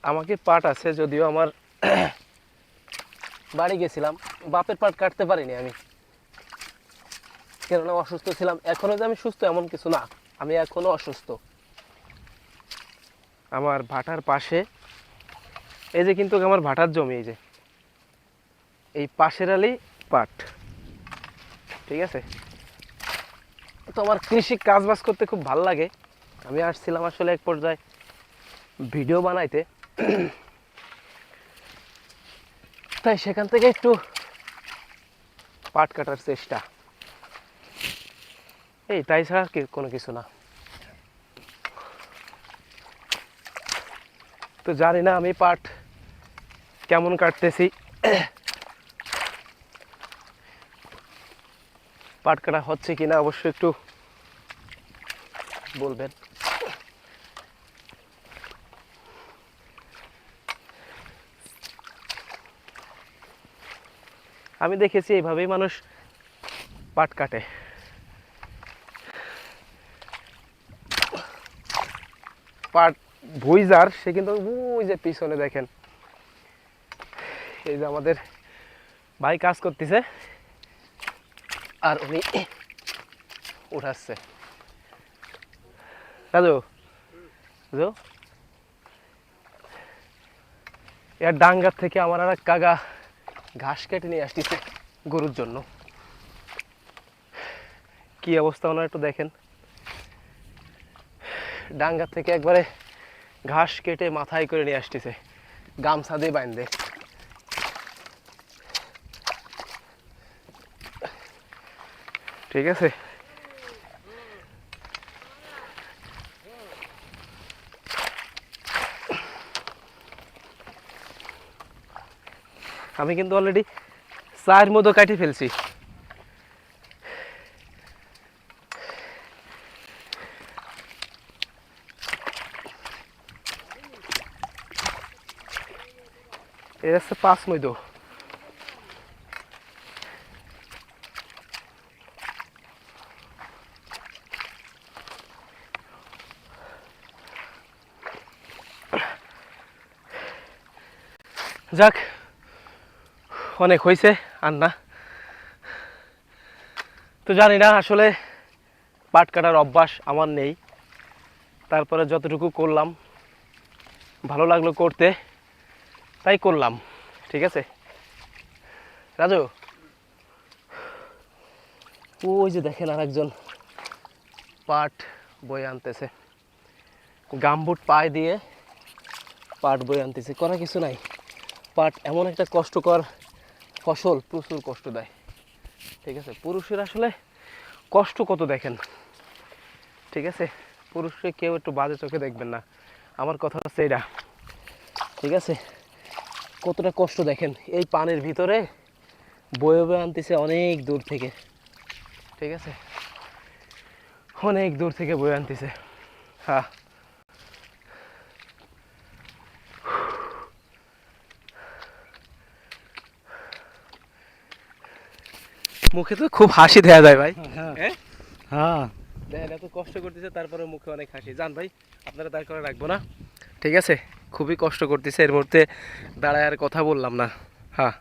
আমাকে পাট আছে, যদিও আমার বাড়ি গেছিলাম, বাপের পাট কাটতে পারিনি আমি, কেননা অসুস্থ ছিলাম। এখনো যে আমি সুস্থ এমন কিছু না, আমি এখনো অসুস্থ। আমার ভাটার পাশে এই যে, কিন্তু আমার ভাটার জমি, এই যে এই পাশের আলি পাট, ঠিক আছে। তো আমার কৃষি কাজ বাজ করতে খুব ভালো লাগে। আমি আসছিলাম আসলে এক পর্যায়ে ভিডিও বানাইতে, তাই সেখান থেকে একটু পাট কাটার চেষ্টা, এই তাই ছাড়া কোনো কিছু না। তো জানি না আমি পাট কেমন কাটতেছি, পাট কাটা হচ্ছে কিনা অবশ্যই একটু বলবেন। আমি দেখেছি এইভাবেই মানুষ পাট কাটে। পাট ভুইজার সে কিন্তু ওই যে পিছনে দেখেন, এই যে আমাদের ভাই কাজ করতেছে আর উনি উঠাচ্ছে। রাজু, রাজু, এর ডাঙ্গার থেকে আমার আর এক কাকা ঘাস কেটে নিয়ে আসতেছে গরুর জন্য। কি অবস্থা ওনার একটু দেখেন, ডাঙ্গার থেকে একবারে ঘাস কেটে মাথায় করে নিয়ে আসতেছে, গামছা দিয়ে বাঁধে। ঠিক আছে, আমি কিন্তু অলরেডি 4 মতো কাটি ফেলছি। এর হচ্ছে 5 মতো। যাক, অনেক হয়েছে আর না। তো জানি না আসলে পাট কাটার অভ্যাস আমার নেই, তারপরে যতটুকু করলাম ভালো লাগলো করতে, তাই করলাম। ঠিক আছে রাজু, ওই যে দেখেন আর একজন পাট বয়ে আনতেছে, গামবুট পায়ে দিয়ে পাট বয়ে আনতেছে। করা কিছু নাই, পাট এমন একটা কষ্টকর ফসল, প্রচুর কষ্ট দেয়। ঠিক আছে, পুরুষের আসলে কষ্ট কত দেখেন। ঠিক আছে, পুরুষকে কেউ একটু বাজে চোখে দেখবেন না, আমার কথা হচ্ছে এটা। ঠিক আছে, কতটা কষ্ট দেখেন, এই পানির ভিতরে বয়ে বয়ে আনতেছে অনেক দূর থেকে। ঠিক আছে, অনেক দূর থেকে বয়ে আনতেছে। হ্যাঁ, মুখে তো খুব হাসি দেয়া যায় ভাই। হ্যাঁ, দেখেন এত কষ্ট করতেছে তারপরে মুখে অনেক হাসি। জান ভাই, আপনারা দাঁড় করে রাখবো না। ঠিক আছে, খুবই কষ্ট করতেছে, এর মধ্যে দাঁড়ায় আর কথা বললাম না। হ্যাঁ।